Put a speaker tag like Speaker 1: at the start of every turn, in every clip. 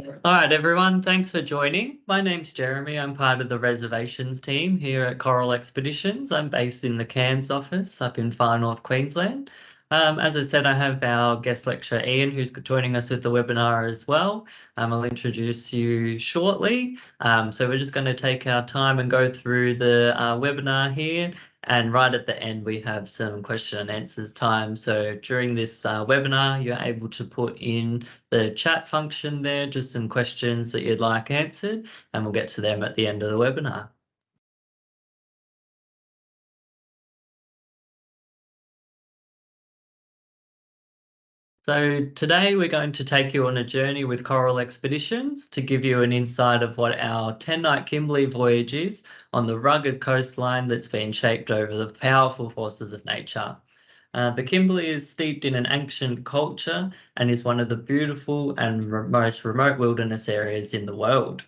Speaker 1: All right, everyone, thanks for joining. My name's Jeremy. I'm part of the reservations team here at Coral Expeditions. I'm based in the Cairns office up in far north Queensland. As I said, I have our guest lecturer Ian, who's joining us with the webinar as well. I'll introduce you shortly. So we're just going to take our time and go through the webinar here. And right at the end, we have some question and answers time. So during this webinar, you're able to put in the chat function there, just some questions that you'd like answered, and we'll get to them at the end of the webinar. So today we're going to take you on a journey with Coral Expeditions to give you an insight of what our 10-night Kimberley voyage is on the rugged coastline that's been shaped over the powerful forces of nature. The Kimberley is steeped in an ancient culture and is one of the beautiful and most remote wilderness areas in the world.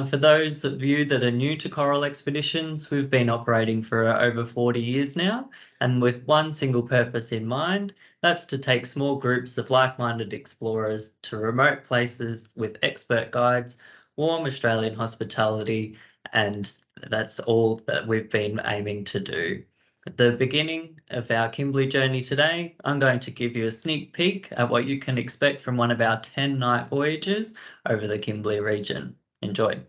Speaker 1: For those of you that are new to Coral Expeditions, we've been operating for over 40 years now, and with one single purpose in mind, that's to take small groups of like-minded explorers to remote places with expert guides, warm Australian hospitality, and that's all that we've been aiming to do. At the beginning of our Kimberley journey today, I'm going to give you a sneak peek at what you can expect from one of our 10-night voyages over the Kimberley region. Enjoy.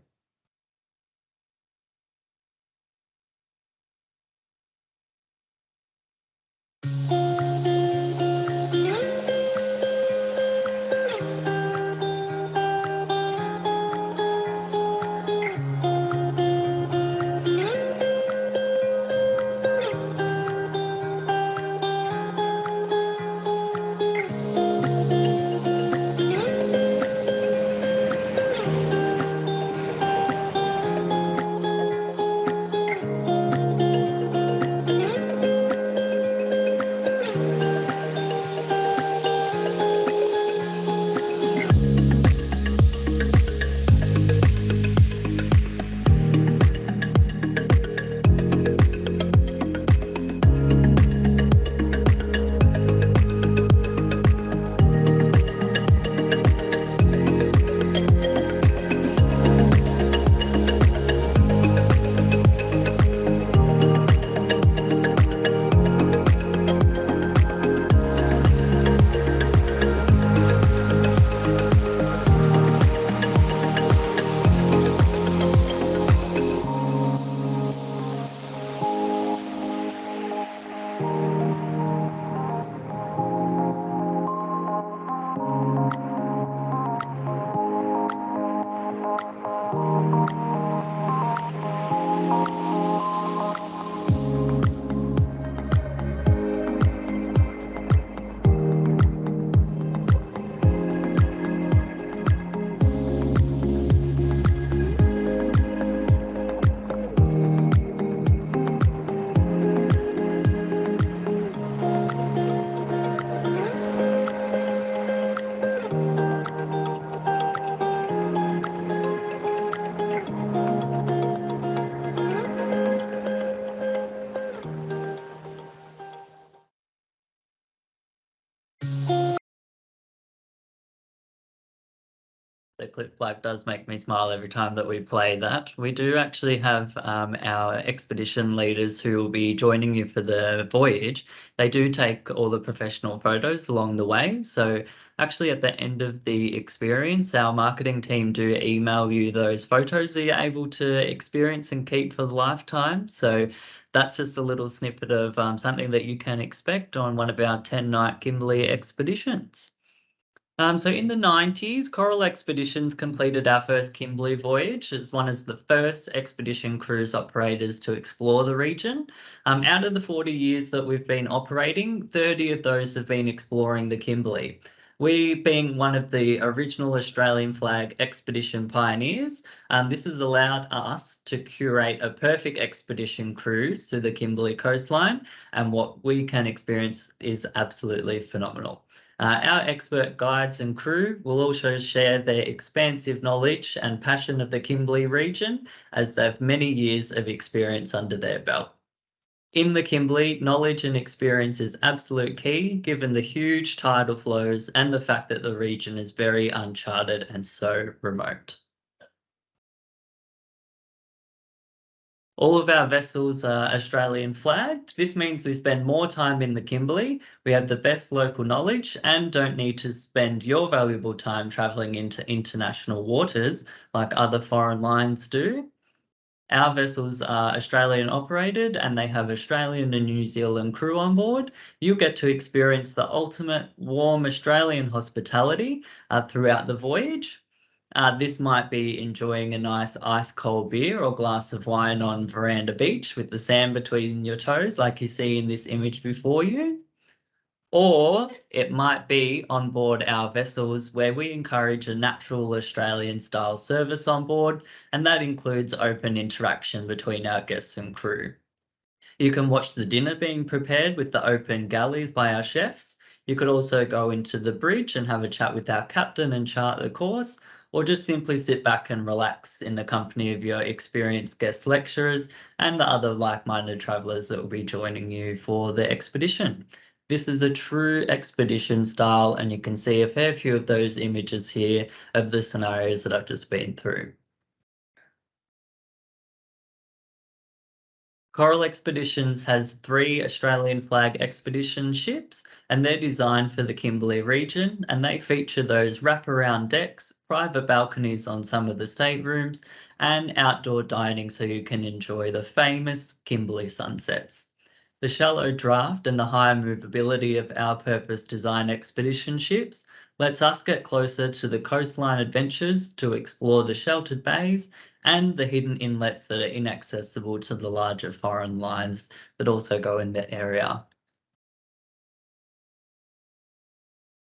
Speaker 1: The clip black does make me smile every time that we play that. We do actually have our expedition leaders who will be joining you for the voyage. They do take all the professional photos along the way. So actually at the end of the experience, our marketing team do email you those photos that you're able to experience and keep for the lifetime. So that's just a little snippet of something that you can expect on one of our 10-night Kimberley expeditions. So in the 90s, Coral Expeditions completed our first Kimberley voyage as one of the first expedition cruise operators to explore the region. Out of the 40 years that we've been operating, 30 of those have been exploring the Kimberley. We, being one of the original Australian flag expedition pioneers, this has allowed us to curate a perfect expedition cruise through the Kimberley coastline, and what we can experience is absolutely phenomenal. Our expert guides and crew will also share their expansive knowledge and passion of the Kimberley region as they have many years of experience under their belt. In the Kimberley, knowledge and experience is absolute key given the huge tidal flows and the fact that the region is very uncharted and so remote. All of our vessels are Australian flagged. This means we spend more time in the Kimberley, we have the best local knowledge, and don't need to spend your valuable time travelling into international waters like other foreign lines do. Our vessels are Australian operated and they have Australian and New Zealand crew on board. You'll get to experience the ultimate warm Australian hospitality throughout the voyage. This might be enjoying a nice ice cold beer or glass of wine on Veranda Beach with the sand between your toes, like you see in this image before you. Or it might be on board our vessels where we encourage a natural Australian style service on board, and that includes open interaction between our guests and crew. You can watch the dinner being prepared with the open galleys by our chefs. You could also go into the bridge and have a chat with our captain and chart the course, or just simply sit back and relax in the company of your experienced guest lecturers and the other like minded travellers that will be joining you for the expedition. This is a true expedition style, and you can see a fair few of those images here of the scenarios that I've just been through. Coral Expeditions has three Australian flag expedition ships, and they're designed for the Kimberley region, and they feature those wraparound decks, private balconies on some of the staterooms, and outdoor dining so you can enjoy the famous Kimberley sunsets. The shallow draft and the high movability of our purpose design expedition ships lets us get closer to the coastline adventures to explore the sheltered bays and the hidden inlets that are inaccessible to the larger foreign lines that also go in the area.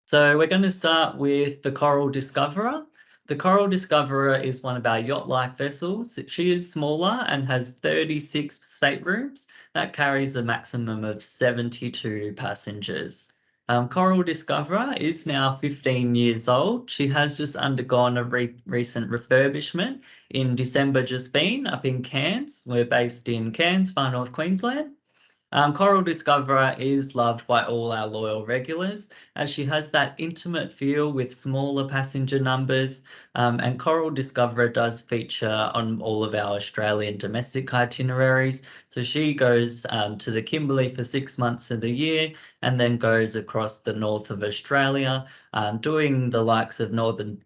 Speaker 1: So we're going to start with the Coral Discoverer. The Coral Discoverer is one of our yacht-like vessels. She is smaller and has 36 staterooms. That carries a maximum of 72 passengers. Coral Discoverer is now 15 years old. She has just undergone a recent refurbishment in December just been up in Cairns. We're based in Cairns, far north Queensland. Coral Discoverer is loved by all our loyal regulars as she has that intimate feel with smaller passenger numbers. And Coral Discoverer does feature on all of our Australian domestic itineraries. So she goes to the Kimberley for 6 months of the year and then goes across the north of Australia, doing the likes of Northern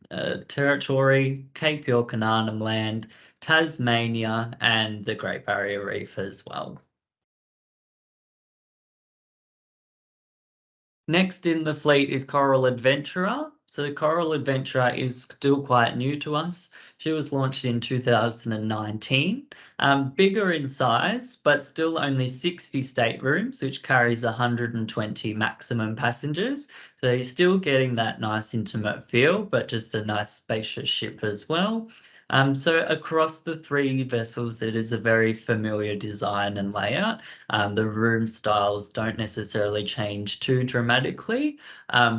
Speaker 1: Territory, Cape York and Arnhem Land, Tasmania, and the Great Barrier Reef as well. Next in the fleet is Coral Adventurer. So the Coral Adventurer is still quite new to us. She was launched in 2019. Bigger in size, but still only 60 staterooms, which carries 120 maximum passengers. So you're still getting that nice intimate feel, but just a nice spacious ship as well. So across the three vessels, it is a very familiar design and layout. The room styles don't necessarily change too dramatically,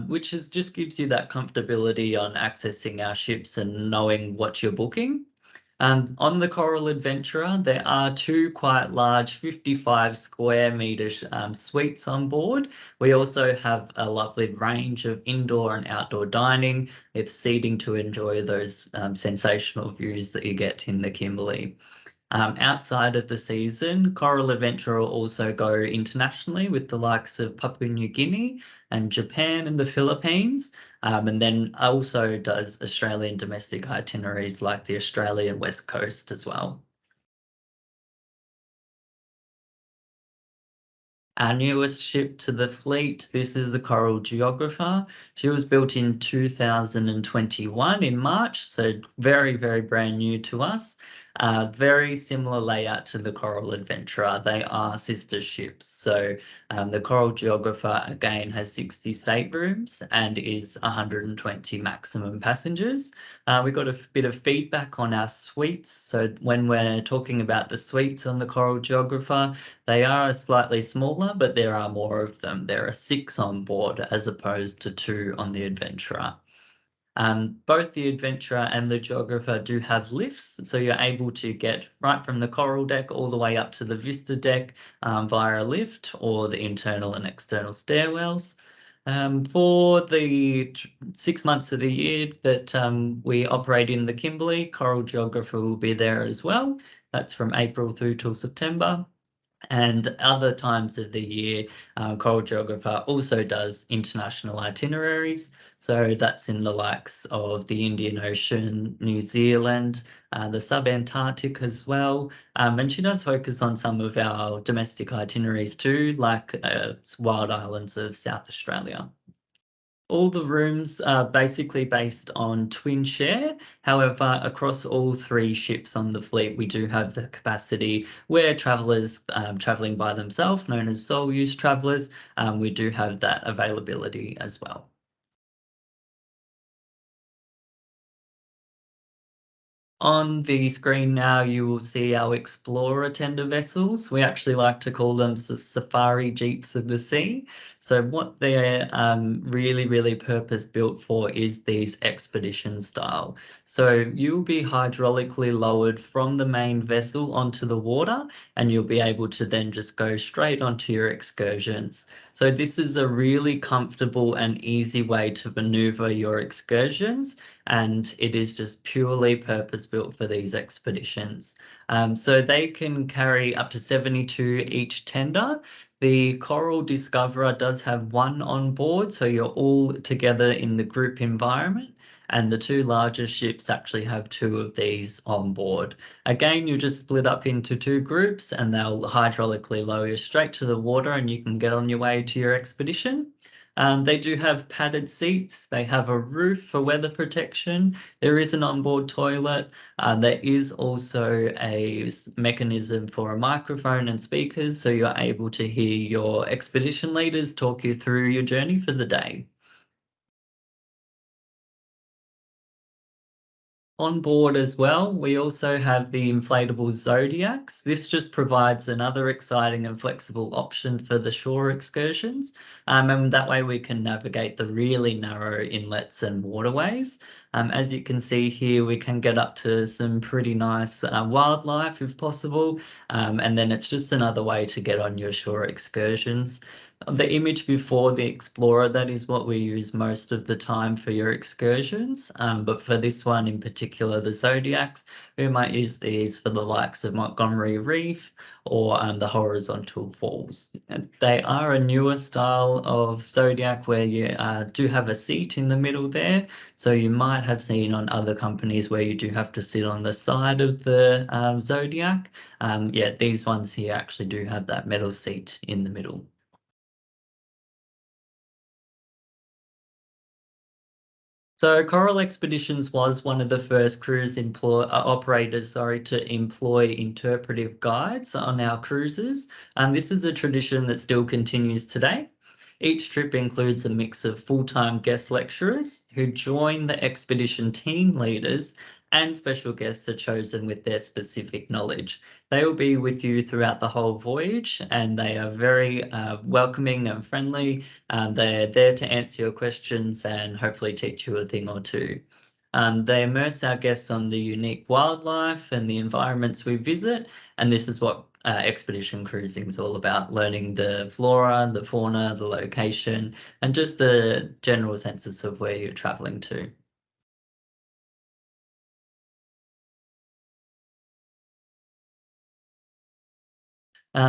Speaker 1: which is just gives you that comfortability on accessing our ships and knowing what you're booking. On the Coral Adventurer, there are two quite large 55 square metre suites on board. We also have a lovely range of indoor and outdoor dining with seating to enjoy those sensational views that you get in the Kimberley. Outside of the season, Coral Adventure will also go internationally with the likes of Papua New Guinea and Japan and the Philippines, and then also does Australian domestic itineraries like the Australian West Coast as well. Our newest ship to the fleet, this is the Coral Geographer. She was built in 2021 in March, so very, very brand new to us. Very similar layout to the Coral Adventurer. They are sister ships. So the Coral Geographer again has 60 staterooms and is 120 maximum passengers. We got a bit of feedback on our suites. So when we're talking about the suites on the Coral Geographer, they are slightly smaller, but there are more of them. There are 6 on board as opposed to 2 on the Adventurer. Both the adventurer and the geographer do have lifts, so you're able to get right from the coral deck all the way up to the vista deck via a lift or the internal and external stairwells. For the 6 months of the year that we operate in the Kimberley, Coral Geographer will be there as well. That's from April through till September. And other times of the year, Coral Geographer also does international itineraries. So that's in the likes of the Indian Ocean, New Zealand, the sub-Antarctic as well. And she does focus on some of our domestic itineraries too, like wild islands of South Australia. All the rooms are basically based on twin share. However, across all three ships on the fleet, we do have the capacity where travelers traveling by themselves, known as sole use travelers, we do have that availability as well. On the screen now, you will see our Explorer tender vessels. We actually like to call them safari jeeps of the sea. So what they're really purpose built for is these expedition style. So you'll be hydraulically lowered from the main vessel onto the water, and you'll be able to then just go straight onto your excursions. So this is a really comfortable and easy way to maneuver your excursions, and it is just purely purpose built for these expeditions. So they can carry up to 72 each tender. The Coral Discoverer does have one on board, so you're all together in the group environment. And the two largest ships actually have two of these on board. Again, you just split up into two groups and they'll hydraulically lower you straight to the water and you can get on your way to your expedition. They do have padded seats. They have a roof for weather protection. There is an onboard toilet. There is also a mechanism for a microphone and speakers, so you're able to hear your expedition leaders talk you through your journey for the day. On board as well, we also have the inflatable Zodiacs. This just provides another exciting and flexible option for the shore excursions. And that way we can navigate the really narrow inlets and waterways. As you can see here, we can get up to some pretty nice wildlife if possible. And then it's just another way to get on your shore excursions. The image before the Explorer, that is what we use most of the time for your excursions. But for this one in particular, the Zodiacs, we might use these for the likes of Montgomery Reef or the horizontal falls. And they are a newer style of Zodiac where you do have a seat in the middle there. So you might have seen on other companies where you do have to sit on the side of the Zodiac. Yeah, these ones here actually do have that metal seat in the middle. So Coral Expeditions was one of the first operators, to employ interpretive guides on our cruises, and this is a tradition that still continues today. Each trip includes a mix of full-time guest lecturers who join the expedition team leaders, and special guests are chosen with their specific knowledge. They will be with you throughout the whole voyage, and they are very welcoming and friendly. They're there to answer your questions and hopefully teach you a thing or two. They immerse our guests on the unique wildlife and the environments we visit, and this is what expedition cruising is all about, learning the flora, the fauna, the location, and just the general senses of where you're traveling to.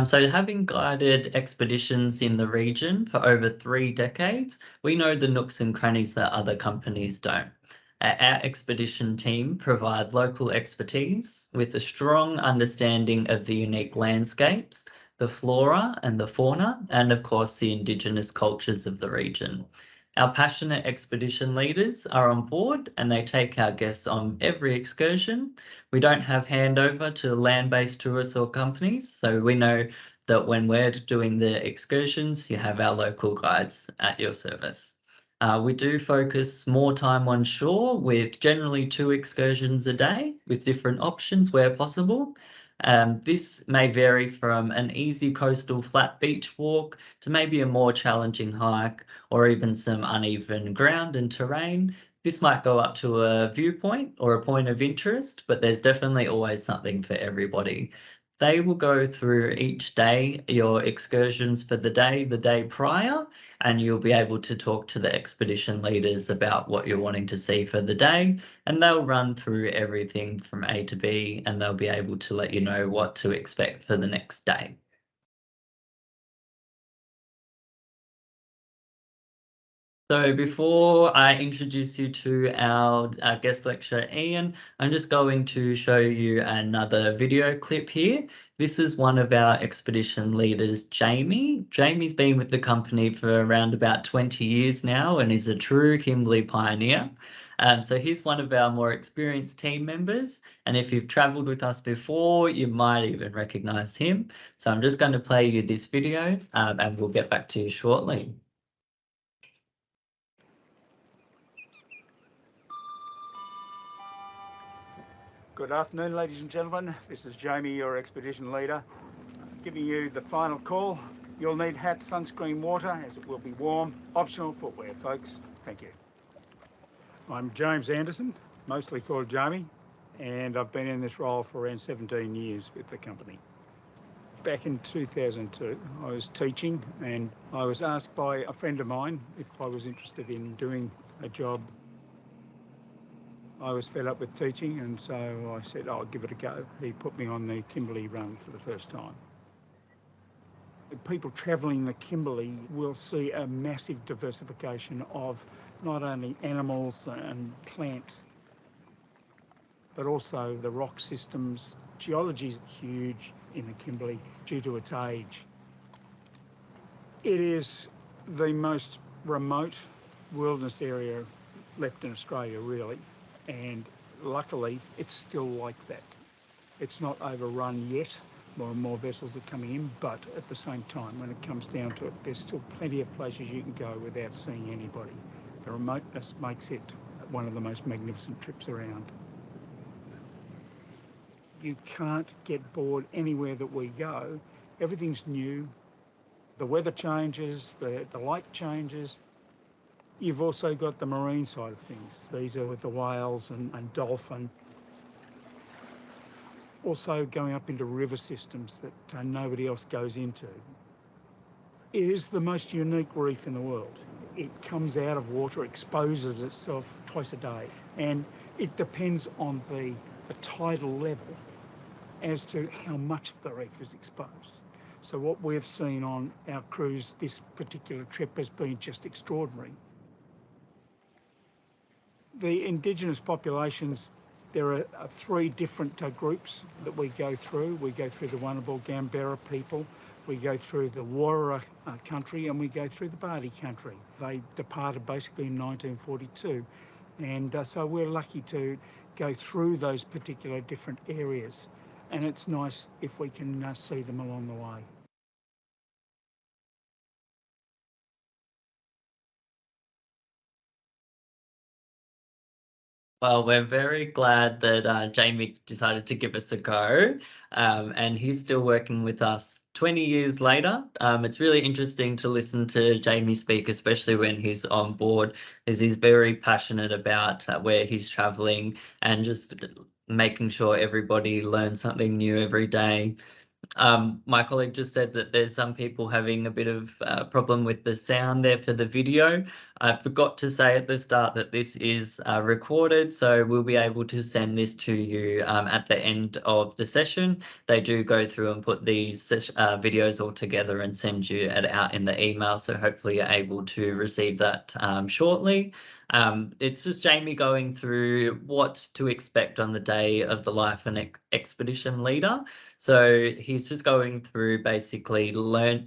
Speaker 1: So having guided expeditions in the region for over 3 decades, we know the nooks and crannies that other companies don't. Our expedition team provide local expertise with a strong understanding of the unique landscapes, the flora and the fauna, and of course the indigenous cultures of the region. Our passionate expedition leaders are on board and they take our guests on every excursion. We don't have handover to land-based tourists or companies, so we know that when we're doing the excursions, you have our local guides at your service. We do focus more time on shore with generally 2 excursions a day with different options where possible. This may vary from an easy coastal flat beach walk to maybe a more challenging hike or even some uneven ground and terrain. This might go up to a viewpoint or a point of interest, but there's definitely always something for everybody. They will go through each day your excursions for the day prior, and you'll be able to talk to the expedition leaders about what you're wanting to see for the day, and they'll run through everything from A to B, and they'll be able to let you know what to expect for the next day. So before I introduce you to our guest lecturer, Ian, I'm just going to show you another video clip here. This is one of our expedition leaders, Jamie. Jamie's been with the company for around about 20 years now and is a true Kimberley pioneer. So he's one of our more experienced team members, and if you've travelled with us before, you might even recognise him. So I'm just going to play you this video, and we'll get back to you shortly.
Speaker 2: Good afternoon, ladies and gentlemen. This is Jamie, your expedition leader, giving you the final call. You'll need hat, sunscreen, water, as it will be warm. Optional footwear, folks. Thank you. I'm James Anderson, mostly called Jamie, and I've been in this role for around 17 years with the company. Back in 2002, I was teaching, and I was asked by a friend of mine if I was interested in doing a job. I was fed up with teaching, and so I said, I'll give it a go. He put me on the Kimberley run for the first time. People travelling the Kimberley will see a massive diversification of not only animals and plants, but also the rock systems. Geology is huge in the Kimberley due to its age. It is the most remote wilderness area left in Australia, really. And luckily, it's still like that. It's not overrun yet. More and more vessels are coming in, but at the same time, when it comes down to it, there's still plenty of places you can go without seeing anybody. The remoteness makes it one of the most magnificent trips around. You can't get bored anywhere that we go. Everything's new. The weather changes, the light changes. You've also got the marine side of things. These are with the whales and dolphin. Also going up into river systems that nobody else goes into. It is the most unique reef in the world. It comes out of water, exposes itself twice a day, and it depends on the tidal level as to how much of the reef is exposed. So what we've seen on our cruise this particular trip has been just extraordinary. The Indigenous populations, there are three different groups that we go through. We go through the Wunnabal Gambera people, we go through the Warra country, and we go through the Bardi country. They departed basically in 1942, and so we're lucky to go through those particular different areas, and it's nice if we can see them along the way.
Speaker 1: Well, we're very glad that Jamie decided to give us a go, and he's still working with us 20 years later. It's really interesting to listen to Jamie speak, especially when he's on board, as he's very passionate about where he's traveling and just making sure everybody learns something new every day. My colleague just said that there's some people having a bit of problem with the sound there for the video. I forgot to say at the start that this is recorded, so we'll be able to send this to you at the end of the session. They do go through and put these videos all together and send you it out in the email, so hopefully you're able to receive that shortly. It's just Jamie going through what to expect on the day of the life of an expedition leader. So he's just going through basically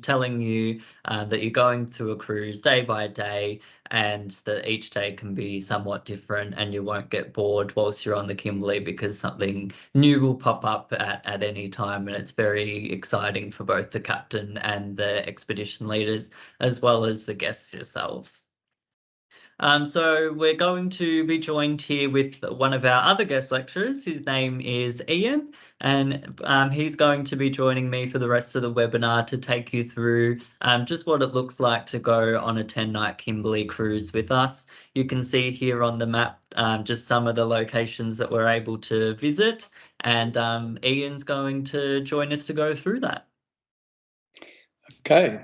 Speaker 1: telling you that you're going through a cruise day by day, and that each day can be somewhat different, and you won't get bored whilst you're on the Kimberley because something new will pop up at any time, and it's very exciting for both the captain and the expedition leaders, as well as the guests yourselves. So we're going to be joined here with one of our other guest lecturers. His name is Ian, and he's going to be joining me for the rest of the webinar to take you through just what it looks like to go on a 10-night Kimberley cruise with us. You can see here on the map just some of the locations that we're able to visit, and Ian's going to join us to go through that.
Speaker 3: Okay.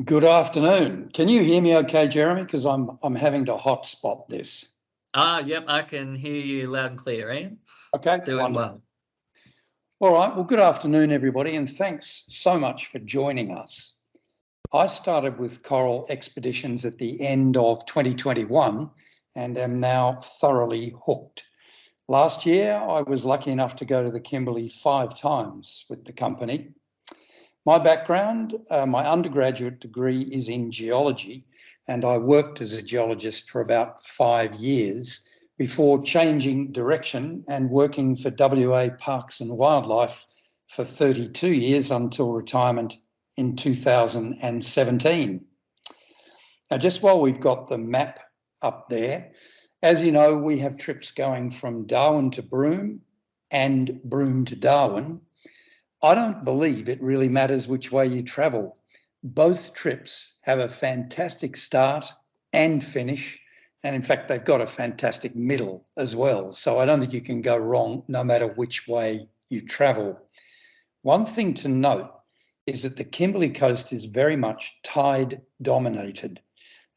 Speaker 3: Good afternoon. Can you hear me okay, Jeremy? Because I'm having to hotspot this.
Speaker 1: Yep, I can hear you loud and clear, Ian.
Speaker 3: Okay,
Speaker 1: Doing well.
Speaker 3: All right, well, good afternoon, everybody, and thanks so much for joining us. I started with coral expeditions at the end of 2021 and am now thoroughly hooked. Last year, I was lucky enough to go to the Kimberley 5 times with the company. My background, my undergraduate degree is in geology, and I worked as a geologist for about 5 years before changing direction and working for WA Parks and Wildlife for 32 years until retirement in 2017. Now, just while we've got the map up there, as you know, we have trips going from Darwin to Broome and Broome to Darwin. I don't believe it really matters which way you travel. Both trips have a fantastic start and finish, and in fact, they've got a fantastic middle as well. So I don't think you can go wrong no matter which way you travel. One thing to note is that the Kimberley coast is very much tide dominated,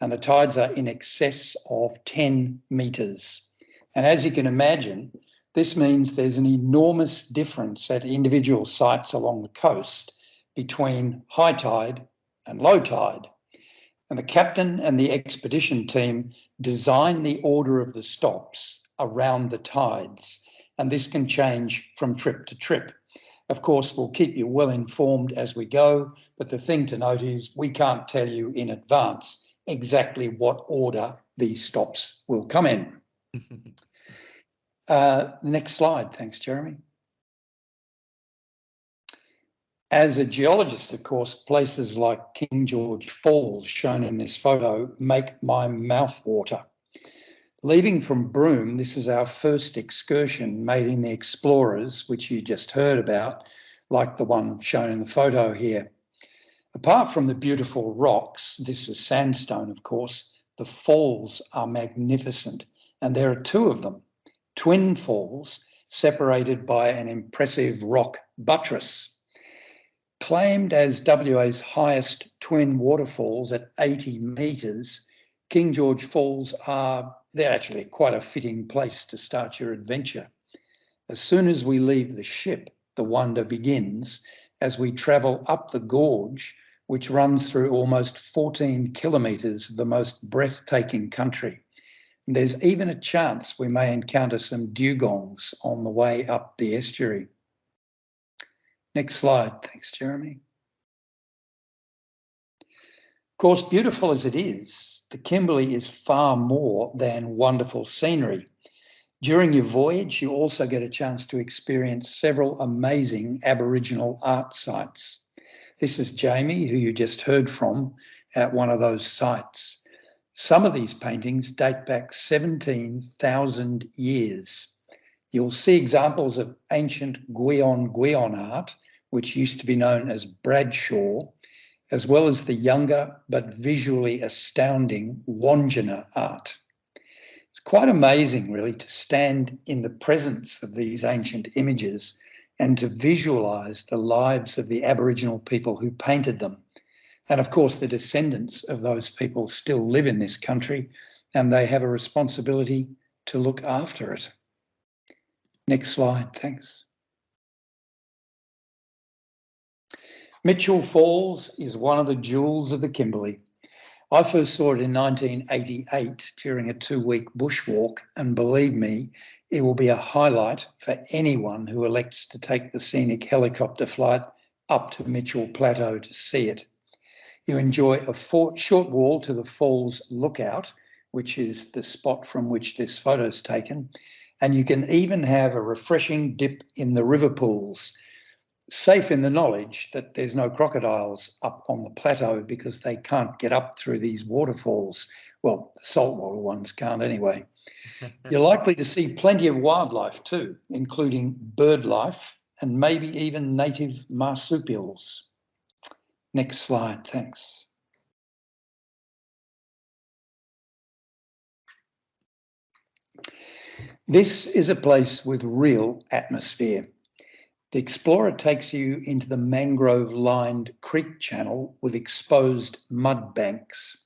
Speaker 3: and the tides are in excess of 10 metres. And as you can imagine, this means there's an enormous difference at individual sites along the coast between high tide and low tide. And the captain and the expedition team design the order of the stops around the tides, and this can change from trip to trip. Of course, we'll keep you well informed as we go, but the thing to note is we can't tell you in advance exactly what order these stops will come in. Next slide. Thanks, Jeremy. As a geologist, of course, places like King George Falls, shown in this photo, make my mouth water. Leaving from Broome, this is our first excursion made in the Explorers, which you just heard about, like the one shown in the photo here. Apart from the beautiful rocks, this is sandstone, of course, the falls are magnificent, and there are 2 of them. Twin falls separated by an impressive rock buttress. Claimed as WA's highest twin waterfalls at 80 metres, King George Falls they're actually quite a fitting place to start your adventure. As soon as we leave the ship, the wonder begins as we travel up the gorge, which runs through almost 14 kilometres of the most breathtaking country. There's even a chance we may encounter some dugongs on the way up the estuary. Next slide. Thanks, Jeremy. Of course, beautiful as it is, the Kimberley is far more than wonderful scenery. During your voyage, you also get a chance to experience several amazing Aboriginal art sites. This is Jamie, who you just heard from at one of those sites. Some of these paintings date back 17,000 years. You'll see examples of ancient Gwion art, which used to be known as Bradshaw, as well as the younger but visually astounding Wandjina art. It's quite amazing, really, to stand in the presence of these ancient images and to visualise the lives of the Aboriginal people who painted them. And of course, the descendants of those people still live in this country, and they have a responsibility to look after it. Next slide, thanks. Mitchell Falls is one of the jewels of the Kimberley. I first saw it in 1988 during a 2-week bushwalk, and believe me, it will be a highlight for anyone who elects to take the scenic helicopter flight up to Mitchell Plateau to see it. You enjoy a short walk to the Falls Lookout, which is the spot from which this photo is taken, and you can even have a refreshing dip in the river pools, safe in the knowledge that there's no crocodiles up on the plateau because they can't get up through these waterfalls Well, the saltwater ones can't anyway. You're likely to see plenty of wildlife too, including bird life and maybe even native marsupials. Next slide, thanks. This is a place with real atmosphere. The explorer takes you into the mangrove-lined creek channel with exposed mud banks.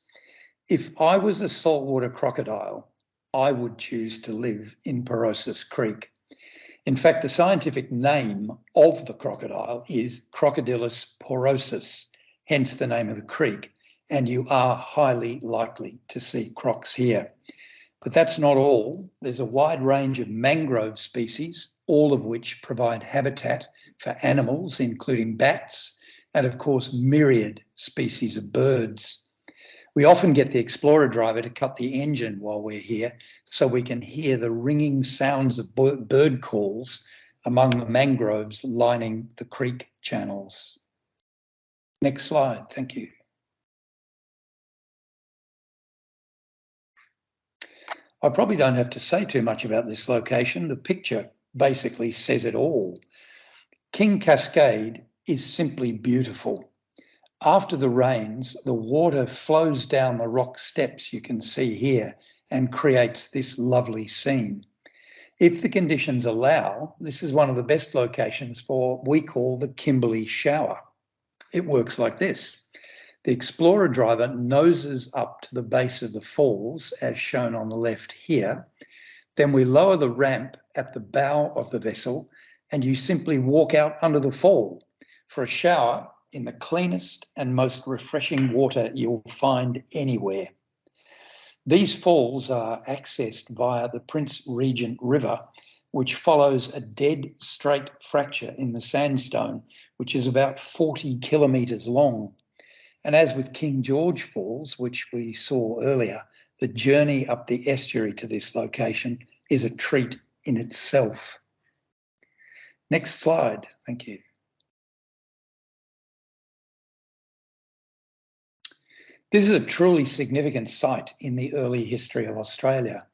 Speaker 3: If I was a saltwater crocodile, I would choose to live in Porosus Creek. In fact, the scientific name of the crocodile is Crocodylus porosus, hence the name of the creek, and you are highly likely to see crocs here. But that's not all. There's a wide range of mangrove species, all of which provide habitat for animals, including bats, and of course, myriad species of birds. We often get the explorer driver to cut the engine while we're here so we can hear the ringing sounds of bird calls among the mangroves lining the creek channels. Next slide, thank you. I probably don't have to say too much about this location. The picture basically says it all. King Cascade is simply beautiful. After the rains, the water flows down the rock steps you can see here and creates this lovely scene. If the conditions allow, this is one of the best locations for what we call the Kimberley shower. It works like this. The explorer driver noses up to the base of the falls, as shown on the left here. Then we lower the ramp at the bow of the vessel and you simply walk out under the fall for a shower in the cleanest and most refreshing water you'll find anywhere. These falls are accessed via the Prince Regent River, which follows a dead straight fracture in the sandstone, which is about 40 kilometres long. And as with King George Falls, which we saw earlier, the journey up the estuary to this location is a treat in itself. Next slide, thank you. This is a truly significant site in the early history of Australia.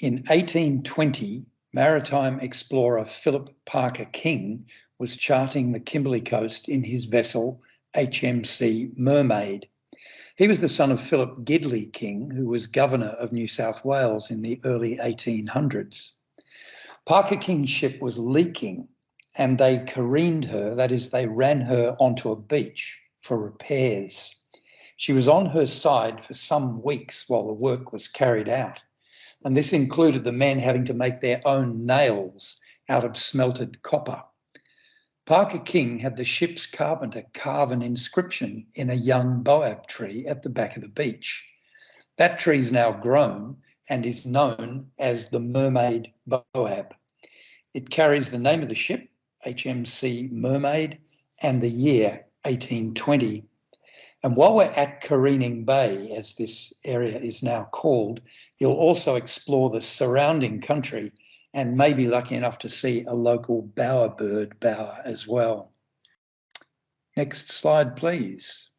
Speaker 3: In 1820, maritime explorer Philip Parker King was charting the Kimberley coast in his vessel HMC Mermaid. He was the son of Philip Gidley King, who was governor of New South Wales in the early 1800s. Parker King's ship was leaking and they careened her, that is, they ran her onto a beach for repairs. She was on her side for some weeks while the work was carried out, and this included the men having to make their own nails out of smelted copper. Parker King had the ship's carpenter carve an inscription in a young baobab tree at the back of the beach. That tree is now grown and is known as the Mermaid Baobab. It carries the name of the ship, HMC Mermaid, and the year 1820. And while we're at Careening Bay, as this area is now called, you'll also explore the surrounding country and may be lucky enough to see a local bowerbird bower as well. Next slide, please.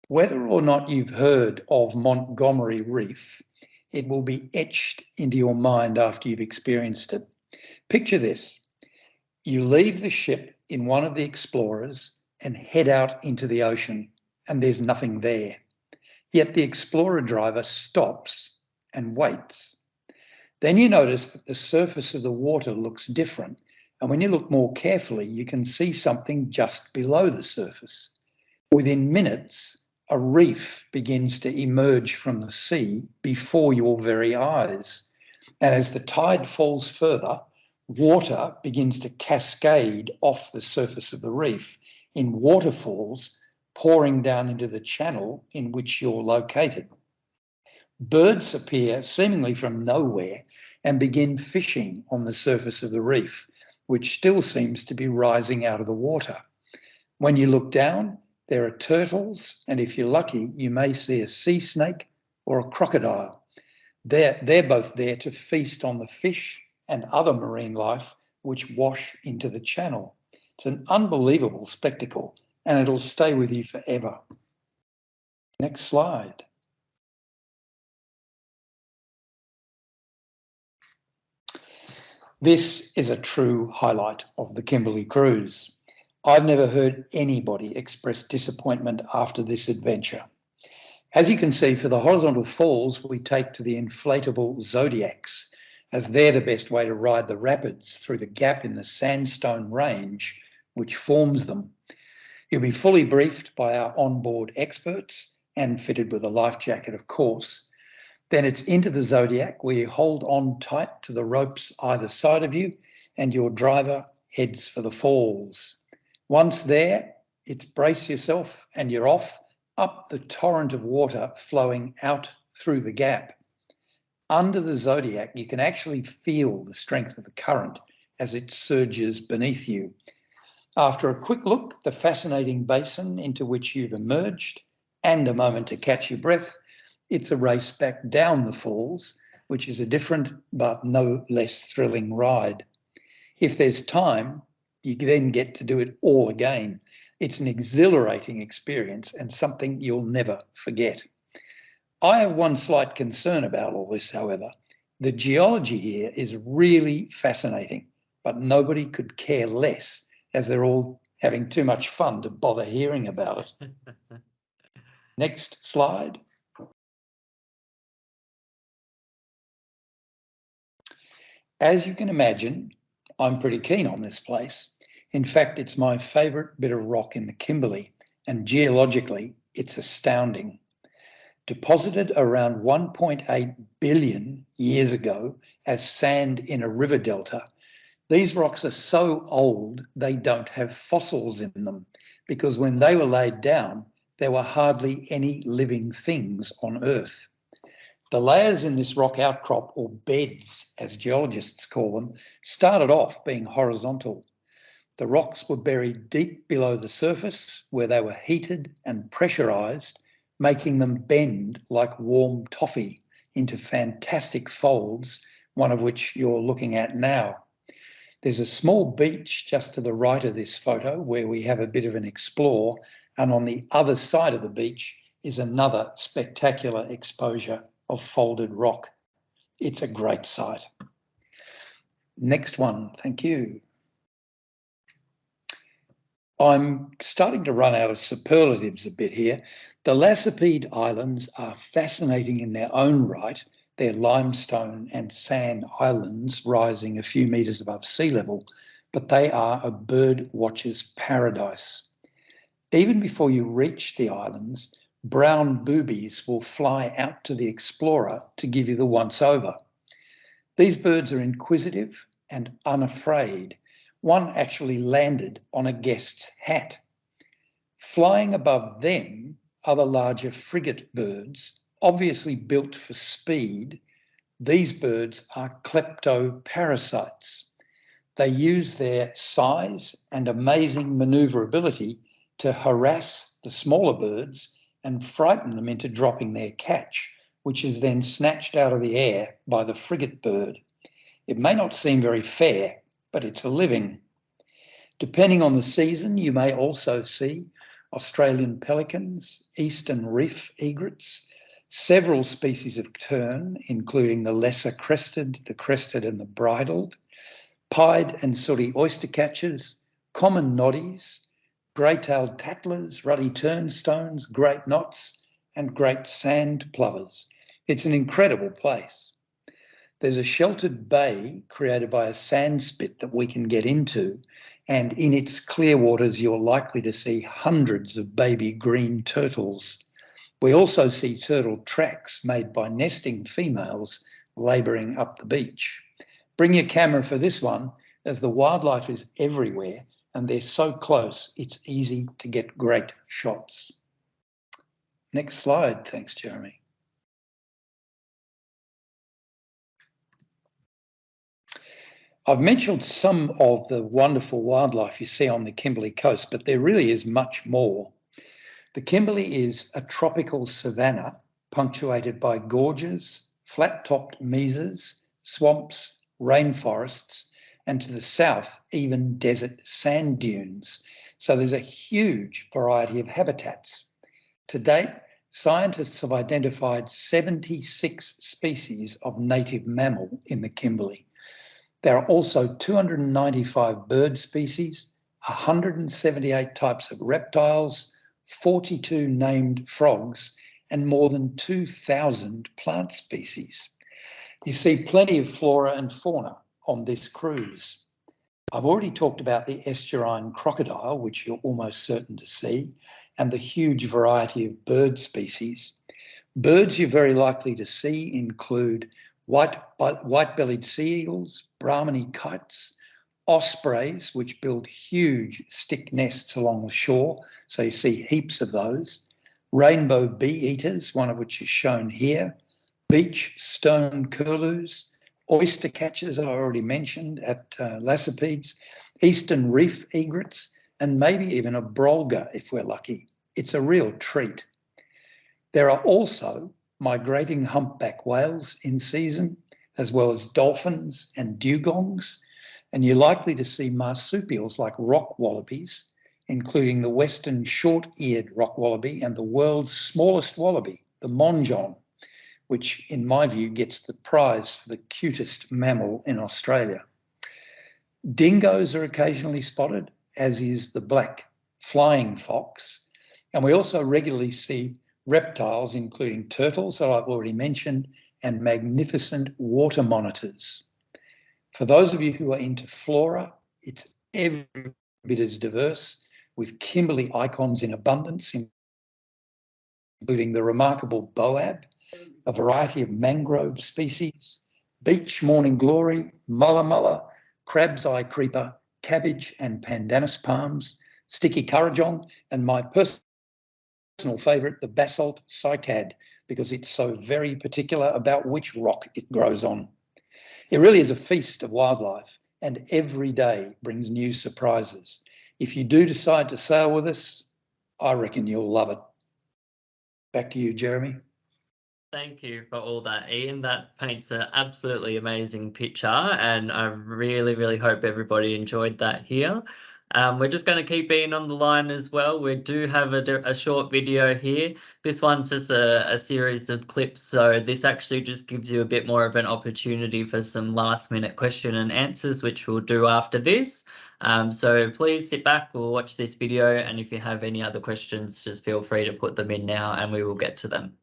Speaker 3: Whether or not you've heard of Montgomery Reef, it will be etched into your mind after you've experienced it. Picture this. You leave the ship in one of the explorers and head out into the ocean, and there's nothing there. Yet the explorer driver stops and waits. Then you notice that the surface of the water looks different, and when you look more carefully, you can see something just below the surface. Within minutes, a reef begins to emerge from the sea before your very eyes. And as the tide falls further, water begins to cascade off the surface of the reef in waterfalls pouring down into the channel in which you're located. Birds appear seemingly from nowhere and begin fishing on the surface of the reef, which still seems to be rising out of the water. When you look down, there are turtles, and if you're lucky, you may see a sea snake or a crocodile. They're both there to feast on the fish and other marine life which wash into the channel. It's an unbelievable spectacle, and it'll stay with you forever. Next slide. This is a true highlight of the Kimberley cruise. I've never heard anybody express disappointment after this adventure. As you can see, for the horizontal falls, we take to the inflatable Zodiacs, as they're the best way to ride the rapids through the gap in the sandstone range which forms them. You'll be fully briefed by our onboard experts and fitted with a life jacket, of course. Then it's into the Zodiac, where you hold on tight to the ropes either side of you and your driver heads for the falls. Once there, it's brace yourself and you're off up the torrent of water flowing out through the gap. Under the Zodiac, you can actually feel the strength of the current as it surges beneath you. After a quick look at the fascinating basin into which you've emerged and a moment to catch your breath, it's a race back down the falls, which is a different but no less thrilling ride. If there's time, you then get to do it all again. It's an exhilarating experience and something you'll never forget. I have one slight concern about all this, however. The geology here is really fascinating, but nobody could care less, as they're all having too much fun to bother hearing about it. Next slide. As you can imagine, I'm pretty keen on this place. In fact, it's my favourite bit of rock in the Kimberley, and geologically, it's astounding. Deposited around 1.8 billion years ago as sand in a river delta, these rocks are so old they don't have fossils in them, because when they were laid down, there were hardly any living things on Earth. The layers in this rock outcrop, or beds as geologists call them, started off being horizontal. The rocks were buried deep below the surface, where they were heated and pressurised, making them bend like warm toffee into fantastic folds, one of which you're looking at now. There's a small beach just to the right of this photo where we have a bit of an explore, and on the other side of the beach is another spectacular exposure of folded rock. It's a great sight. Next one, thank you. I'm starting to run out of superlatives a bit here. The Lassipede Islands are fascinating in their own right. They're limestone and sand islands rising a few metres above sea level, but they are a bird watcher's paradise. Even before you reach the islands, brown boobies will fly out to the explorer to give you the once-over. These birds are inquisitive and unafraid. One actually landed on a guest's hat. Flying above them are the larger frigate birds, obviously built for speed. These birds are kleptoparasites. They use their size and amazing manoeuvrability to harass the smaller birds and frighten them into dropping their catch, which is then snatched out of the air by the frigate bird. It may not seem very fair, but it's a living. Depending on the season, you may also see Australian pelicans, eastern reef egrets, several species of tern, including the lesser crested, the crested and the bridled, pied and sooty oystercatchers, common noddies, grey-tailed tattlers, ruddy turnstones, great knots, and great sand plovers. It's an incredible place. There's a sheltered bay created by a sand spit that we can get into, and in its clear waters you're likely to see hundreds of baby green turtles. We also see turtle tracks made by nesting females labouring up the beach. Bring your camera for this one, as the wildlife is everywhere and they're so close it's easy to get great shots. Next slide, thanks Jeremy. I've mentioned some of the wonderful wildlife you see on the Kimberley coast, but there really is much more. The Kimberley is a tropical savanna punctuated by gorges, flat-topped mesas, swamps, rainforests, and to the south, even desert sand dunes. So there's a huge variety of habitats. To date, scientists have identified 76 species of native mammal in the Kimberley. There are also 295 bird species, 178 types of reptiles, 42 named frogs, and more than 2,000 plant species. You see plenty of flora and fauna on this cruise. I've already talked about the estuarine crocodile, which you're almost certain to see, and the huge variety of bird species. Birds you're very likely to see include white-bellied sea eagles, Brahminy kites, ospreys, which build huge stick nests along the shore, so you see heaps of those, rainbow bee-eaters, one of which is shown here, beach stone curlews, oyster catchers I already mentioned at Lassipedes, eastern reef egrets, and maybe even a brolga if we're lucky. It's a real treat. There are also migrating humpback whales in season, as well as dolphins and dugongs, and you're likely to see marsupials like rock wallabies, including the western short-eared rock wallaby and the world's smallest wallaby, the monjon, which in my view gets the prize for the cutest mammal in Australia. Dingoes are occasionally spotted, as is the black flying fox, and we also regularly see reptiles, including turtles that I've already mentioned, and magnificent water monitors. For those of you who are into flora, it's every bit as diverse, with Kimberley icons in abundance, including the remarkable boab, a variety of mangrove species, beach morning glory, mulla mulla, crab's eye creeper, cabbage and pandanus palms, sticky currajong, and my personal favourite, the basalt cycad, because it's so very particular about which rock it grows on. It really is a feast of wildlife, and every day brings new surprises. If you do decide to sail with us, I reckon you'll love it. Back to you, Jeremy.
Speaker 1: Thank you for all that, Ian. That paints an absolutely amazing picture, and I really, really hope everybody enjoyed that here. We're just going to keep Ian on the line as well. We do have a short video here. This one's just a series of clips, so this actually just gives you a bit more of an opportunity for some last-minute question and answers, which we'll do after this. So please sit back, we'll watch this video, and if you have any other questions, just feel free to put them in now and we will get to them.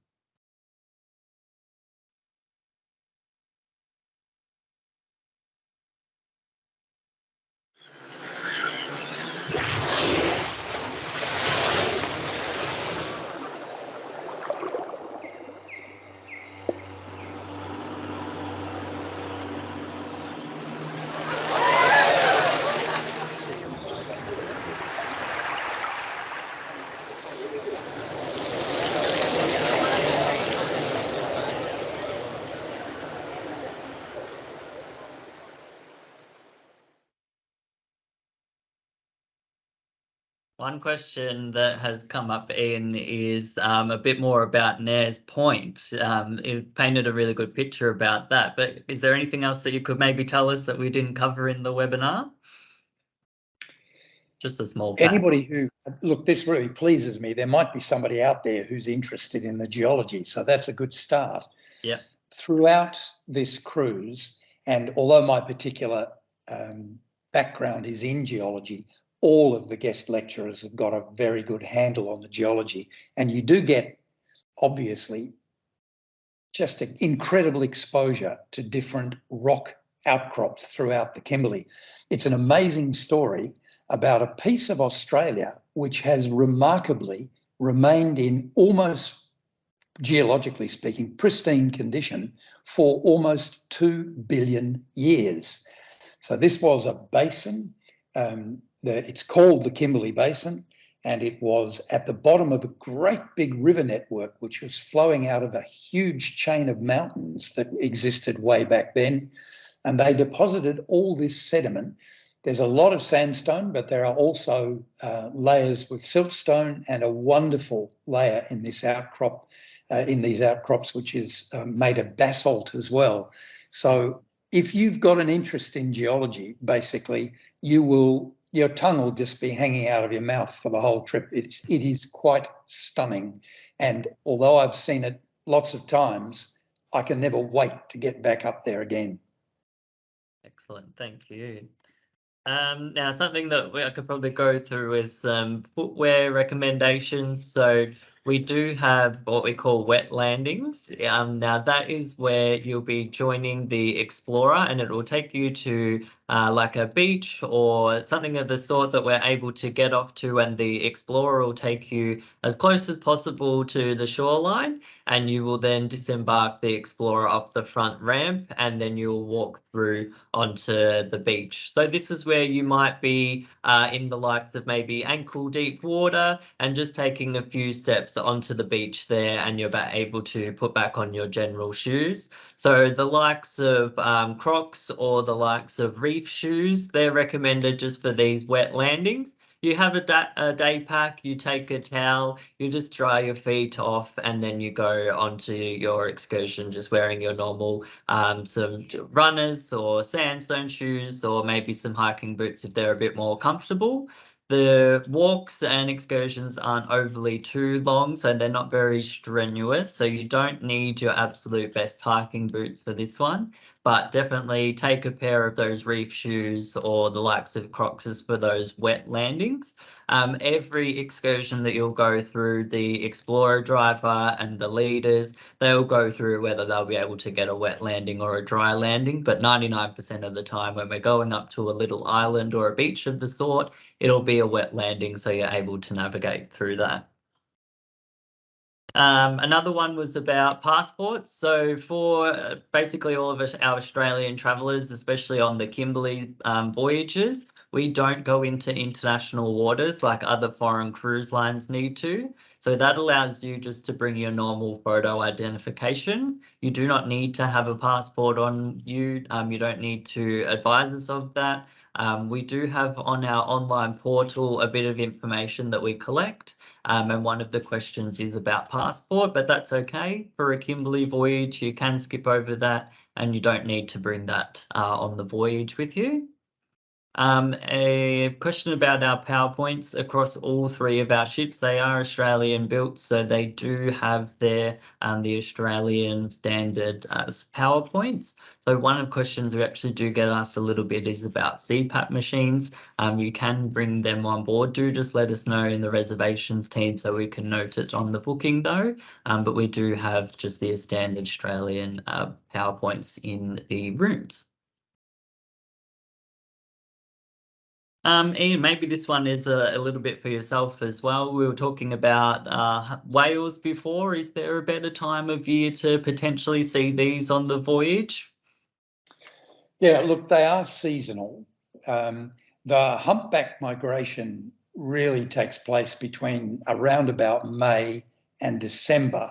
Speaker 1: One question that has come up, Ian, is a bit more about Nares Point. It painted a really good picture about that, but is there anything else that you could maybe tell us that we didn't cover in the webinar? Just a small fact.
Speaker 3: Anybody who, look, this really pleases me. There might be somebody out there who's interested in the geology, so that's a good start.
Speaker 1: Yeah.
Speaker 3: Throughout this cruise, and although my particular background is in geology, all of the guest lecturers have got a very good handle on the geology, and you do get, obviously, just an incredible exposure to different rock outcrops throughout the Kimberley. It's an amazing story about a piece of Australia which has remarkably remained in almost, geologically speaking, pristine condition for almost 2 billion years. So this was a basin. It's called the Kimberley Basin, and it was at the bottom of a great big river network which was flowing out of a huge chain of mountains that existed way back then. And they deposited all this sediment. There's a lot of sandstone, but there are also layers with siltstone and a wonderful layer in this outcrop, in these outcrops, which is made of basalt as well. So if you've got an interest in geology, basically, you will your tongue will just be hanging out of your mouth for the whole trip. It is quite stunning. And although I've seen it lots of times, I can never wait to get back up there again.
Speaker 1: Excellent, thank you. Now, something that I could probably go through is some footwear recommendations. So we do have what we call wet landings. Now, that is where you'll be joining the Explorer, and it will take you to like a beach or something of the sort that we're able to get off to, and the Explorer will take you as close as possible to the shoreline, and you will then disembark the Explorer off the front ramp, and then you'll walk through onto the beach. So this is where you might be in the likes of maybe ankle deep water and just taking a few steps onto the beach there, and you're able to put back on your general shoes. So the likes of Crocs or the likes of reef shoes, they're recommended just for these wet landings. You have a day pack, you take a towel, you just dry your feet off, and then you go onto your excursion just wearing your normal some runners or sandstone shoes, or maybe some hiking boots if they're a bit more comfortable. The walks and excursions aren't overly too long, so they're not very strenuous. So you don't need your absolute best hiking boots for this one, but definitely take a pair of those reef shoes or the likes of Crocs for those wet landings. Every excursion that you'll go through, the Explorer driver and the leaders, they'll go through whether they'll be able to get a wet landing or a dry landing, but 99% of the time when we're going up to a little island or a beach of the sort, it'll be a wet landing, so you're able to navigate through that. Another one was about passports. So for basically all of us, our Australian travellers, especially on the Kimberley voyages, we don't go into international waters like other foreign cruise lines need to. So that allows you just to bring your normal photo identification. You do not need to have a passport on you. You don't need to advise us of that. We do have on our online portal a bit of information that we collect. And one of the questions is about passport, but that's okay. For a Kimberley voyage, you can skip over that, and you don't need to bring that on the voyage with you. A question about our PowerPoints across all three of our ships. They are Australian built, so they do have their the Australian standard PowerPoints. So one of the questions we actually do get asked a little bit is about CPAP machines. You can bring them on board. Do just let us know in the reservations team so we can note it on the booking though. But we do have just the standard Australian PowerPoints in the rooms. Ian, maybe this one is a little bit for yourself as well. We were talking about whales before. Is there a better time of year to potentially see these on the voyage?
Speaker 3: Yeah, look, they are seasonal. The humpback migration really takes place between around about May and December.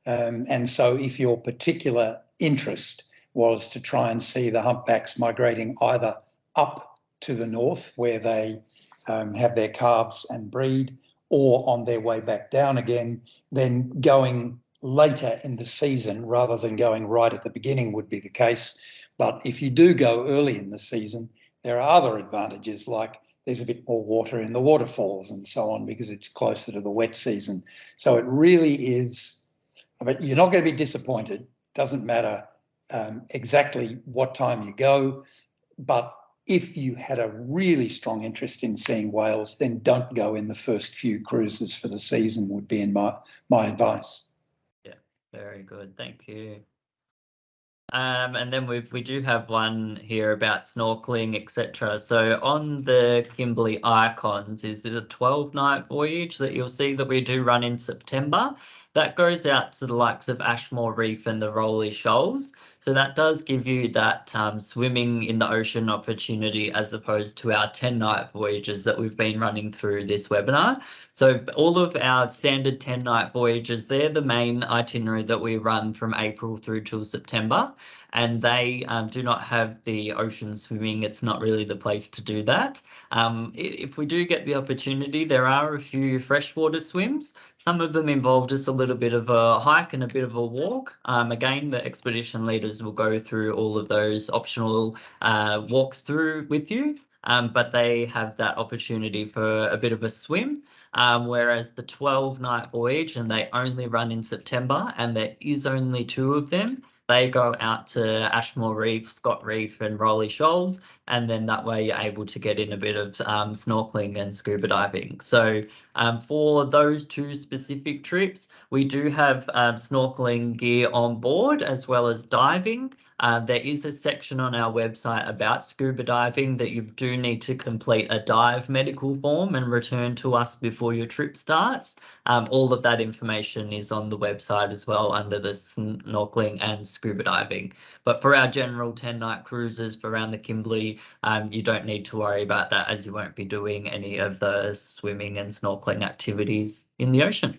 Speaker 3: And so if your particular interest was to try and see the humpbacks migrating either up to the north where they have their calves and breed, or on their way back down again, then going later in the season rather than going right at the beginning would be the case. But if you do go early in the season, there are other advantages, like there's a bit more water in the waterfalls and so on because it's closer to the wet season. So it really is, but you're not going to be disappointed. Doesn't matter exactly what time you go, but if you had a really strong interest in seeing whales, then don't go in the first few cruises for the season would be in my advice.
Speaker 1: Yeah, very good. Thank you. And then we do have one here about snorkeling, etc. So on the Kimberley Icons is a 12-night voyage that you'll see that we do run in September. That goes out to the likes of Ashmore Reef and the Rolly Shoals. So that does give you that swimming in the ocean opportunity as opposed to our 10-night voyages that we've been running through this webinar. So all of our standard 10-night voyages, they're the main itinerary that we run from April through till September, and they do not have the ocean swimming. It's not really the place to do that. If we do get the opportunity, there are a few freshwater swims. Some of them involve just a little bit of a hike and a bit of a walk. Again, the expedition leaders will go through all of those optional walks through with you. but they have that opportunity for a bit of a swim. Whereas the 12-night voyage, and they only run in September, and there is only 2 of them. They go out to Ashmore Reef, Scott Reef, and Rolly Shoals, and then that way you're able to get in a bit of snorkeling and scuba diving. So for those 2 specific trips, we do have snorkeling gear on board as well as diving. There is a section on our website about scuba diving that you do need to complete a dive medical form and return to us before your trip starts. All of that information is on the website as well under the snorkeling and scuba diving. But for our general 10-night cruises for around the Kimberley, you don't need to worry about that, as you won't be doing any of the swimming and snorkeling activities in the ocean.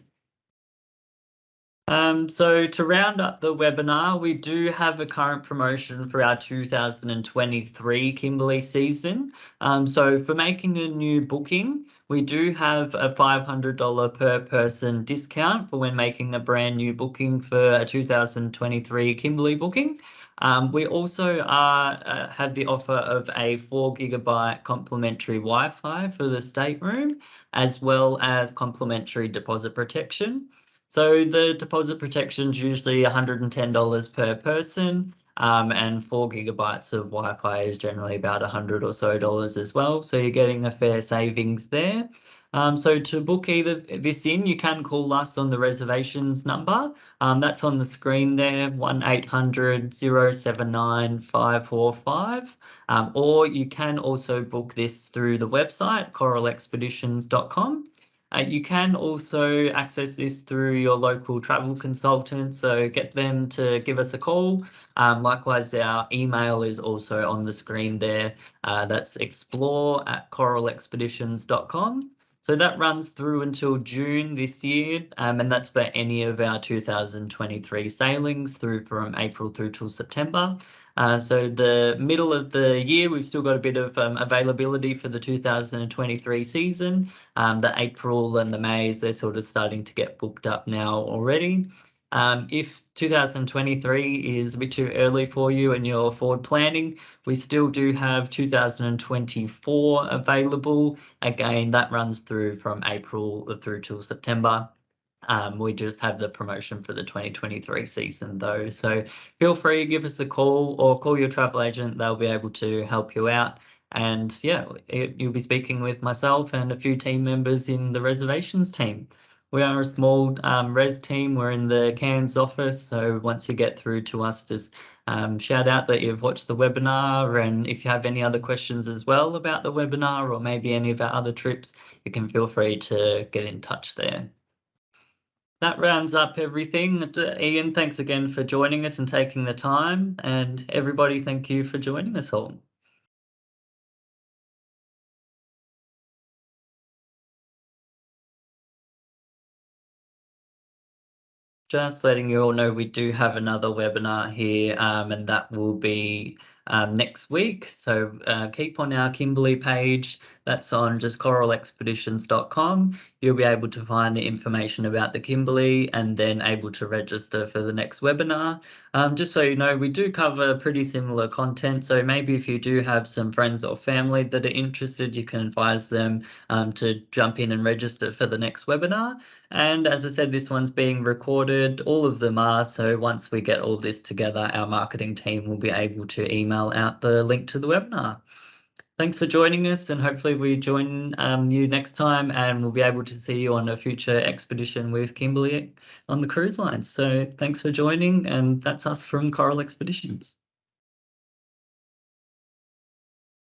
Speaker 1: So to round up the webinar, we do have a current promotion for our 2023 Kimberley season. So for making a new booking, we do have a $500 per person discount for when making a brand new booking for a 2023 Kimberley booking. We also have the offer of a 4 GB complimentary Wi-Fi for the stateroom, as well as complimentary deposit protection. So the deposit protection is usually $110 per person, and 4 GB of Wi-Fi is generally about $100 or so as well. So you're getting a fair savings there. So to book either this in, you can call us on the reservations number. That's on the screen there, 1-800-079-545. Or you can also book this through the website, coralexpeditions.com. You can also access this through your local travel consultant, so get them to give us a call. Likewise, our email is also on the screen there. That's explore@coralexpeditions.com. So that runs through until June this year, and that's for any of our 2023 sailings through from April through till September. So the middle of the year, we've still got a bit of availability for the 2023 season. The April and the Mays, they're sort of starting to get booked up now already. If 2023 is a bit too early for you and you're forward planning, we still do have 2024 available. Again, that runs through from April through till September. We just have the promotion for the 2023 season though. So feel free to give us a call or call your travel agent. They'll be able to help you out. And yeah, you'll be speaking with myself and a few team members in the reservations team. We are a small res team. We're in the Cairns office. So once you get through to us, just shout out that you've watched the webinar. And if you have any other questions as well about the webinar or maybe any of our other trips, you can feel free to get in touch there. That rounds up everything. Ian, thanks again for joining us and taking the time. And everybody, thank you for joining us all. Just letting you all know we do have another webinar here, and that will be next week. So keep on our Kimberley page. That's on just coralexpeditions.com. You'll be able to find the information about the Kimberley and then able to register for the next webinar. Just so you know, we do cover pretty similar content. So maybe if you do have some friends or family that are interested, you can advise them to jump in and register for the next webinar. And as I said, this one's being recorded. All of them are. So once we get all this together, our marketing team will be able to email out the link to the webinar. Thanks for joining us, and hopefully we join you next time, and we'll be able to see you on a future expedition with Kimberley on the cruise line. So thanks for joining, and that's us from Coral Expeditions.